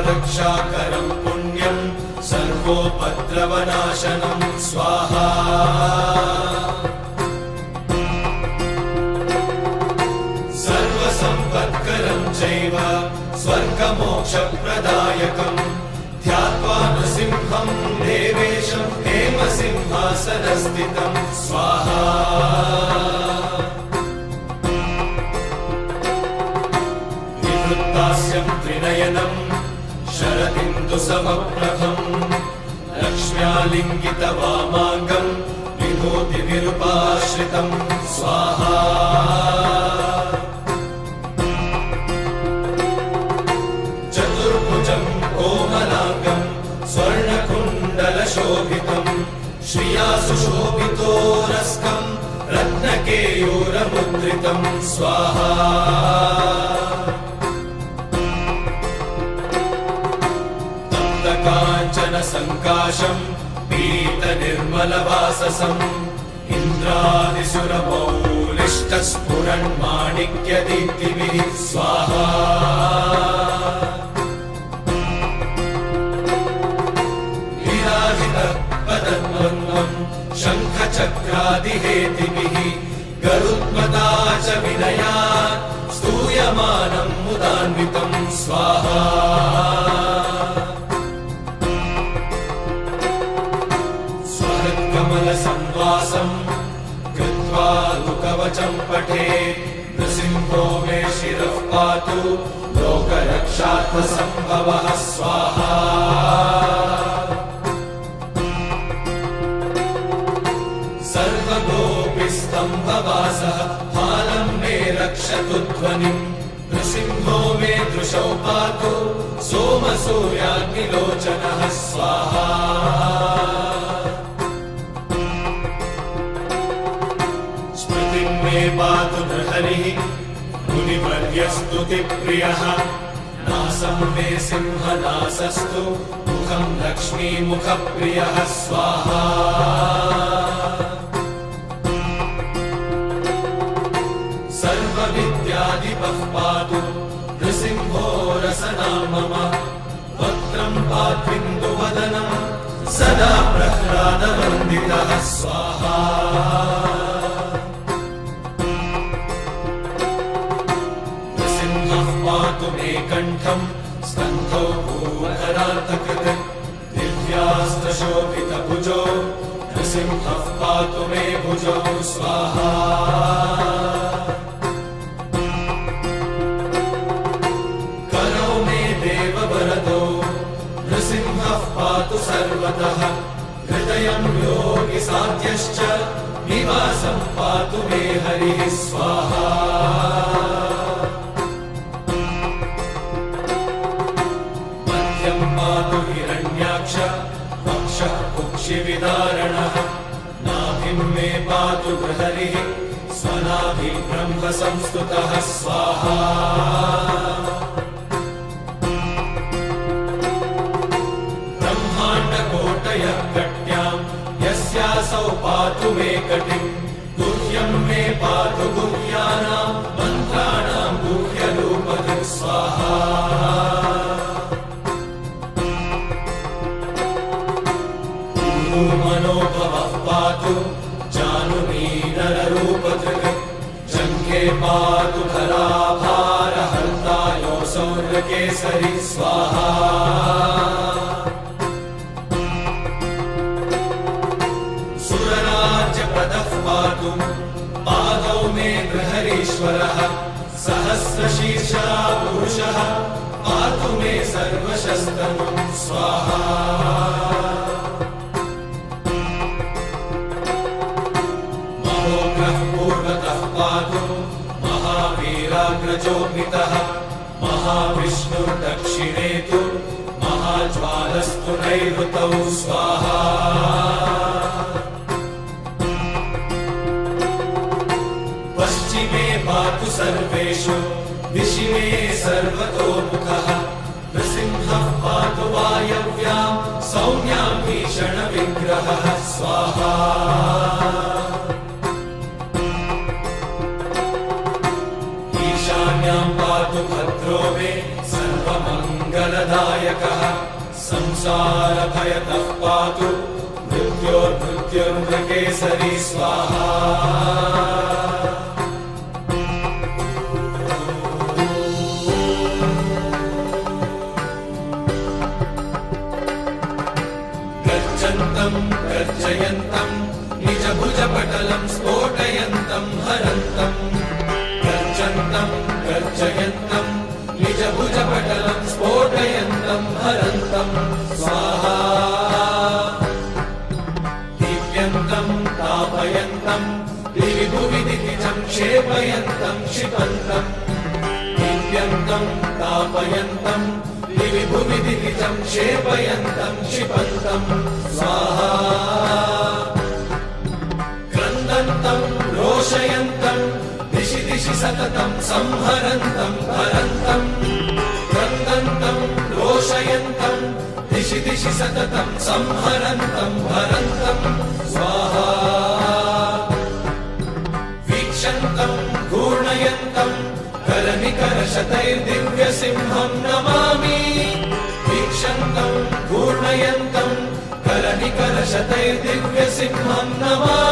रक्षाकरं पुण्यं सर्वोपद्रवनाशनं स्वाहा सर्वसम्पत्करं चैव स्वर्गमोक्षप्रदायकं ध्यात्वा नृसिंहं देवेशं हेमसिंहासनस्थितं स्वाहा विवृत्तास्यं त्रिनयनं शरदिन्दुसमप्रभं लक्ष्म्यालिङ्गितवामाङ्गं विभूतिविरूपाश्रितं स्वाहा चतुर्भुजं कोमलाङ्गं स्वर्णकुण्डलशोभितं श्रिया सुशोभितोरस्कं रत्नकेयूरमुद्रितं स्वाहा काञ्चनसङ्काशं पीतनिर्मलवाससम् इन्द्रादिसुरमौलिष्टस्फुरन्माणिक्यदीप्तिभिः स्वाहा विराजितपदद्वन्द्वं शङ्खचक्रादिहेतिभिः गरुत्मता च विनयात् स्तूयमानं मुदान्वितं स्वाहा कमलसंवासं कृत्वा लुकवचं पठेत् नृसिंहो मे शिरः पातु लोकरक्षार्थसम्भवः स्वाहा सर्वगोपिस्तम्भवासः फालं मे रक्षतु ध्वनिम् नृसिंहो मे दृशौ पातु सोमसूर्याग्निलोचनः स्वाहा मे पातु नृहरिः मुनिवर्यस्तुतिप्रियः नासं मे सिंहनासस्तु मुखं लक्ष्मीमुखप्रियः स्वाहा सर्वविद्याधिपः पातु नृसिंहो रसना मम वक्त्रं पात्विन्दुवदनं सदा प्रह्लादवन्दितः स्वाहा पातु मे कण्ठं स्कन्धौ भूधरान्तकृत् दिव्यास्त्रशोभितभुजो नृसिंहः पातु मे भुजौ स्वाहा करौ मे देववरदौ नृसिंहः पातु सर्वतः हृदयं योगिसाध्यश्च निवासं पातु मे हरिः स्वाहा पातु हिरण्याक्ष वक्षः कुक्षिविदारणः नाभिं मे पातु बृहरिः स्वनाभि ब्रह्मसंस्तुतः स्वाहा ब्रह्माण्डकोटयः कट्यां यस्यासौ पातु मे कटिं गुह्यं मे पातु गुह्यानां मन्त्राणां गुह्यरूपधि स्वाहा मनोभवः पातु जानुमीनररूपधृक् जङ्घे पातु धराभारहर्तायो सौर्यकेसरी स्वाहा सुरराज्यप्रदः पातु पादौ मे गृहरीश्वरः सहस्रशीर्षा पुरुषः पातु मे सर्वशस्तनु स्वाहा पूर्वतः पातु महावीराग्रजोभितः महाविष्णुर्दक्षिणे तु महाज्वालस्तु नैऋतौ स्वाहा पश्चिमे पातु सर्वेषु दिशि मे सर्वतोमुखः नृसिंहः पातु वायव्यां सौम्यां भीषणविग्रहः स्वाहा ईशान्यां पातु भद्रो मे सर्वमङ्गलदायकः संसारभयतः पातु मृत्योर्मृत्युर्मृगेसरी स्वाहा। गर्जन्तं गर्जयन्तं निजभुजपटलं स्फोटयन्तं हरन्तं। गर्जन्तं गर्जयन्तं निजभुजपटलं स्फोटयन्तं हरन्तं स्वाहा। दीप्यन्तं तापयन्तं दिवि भुवि दितिजं क्षेपयन्तं क्षिपन्तं। दीप्यन्तं तापयन्तं दिवि भुवि दितिजं क्षेपयन्तं क्षिपन्तं स्वाहा। क्रन्दन्तं रोषयन्तं दिशि दिशि सततं संहरन्तं हरन्तं। क्रन्दन्तं रोषयन्तं दिशि दिशि सततं संहरन्तं हरन्तं स्वाहा। वीक्षन्तं घूर्णयन्तं करनिकरशतैर्दिव्यसिंहं नमामि। वीक्षन्तं घूर्णयन्तं करनिकरशतैर्दिव्यसिंहं नमामि।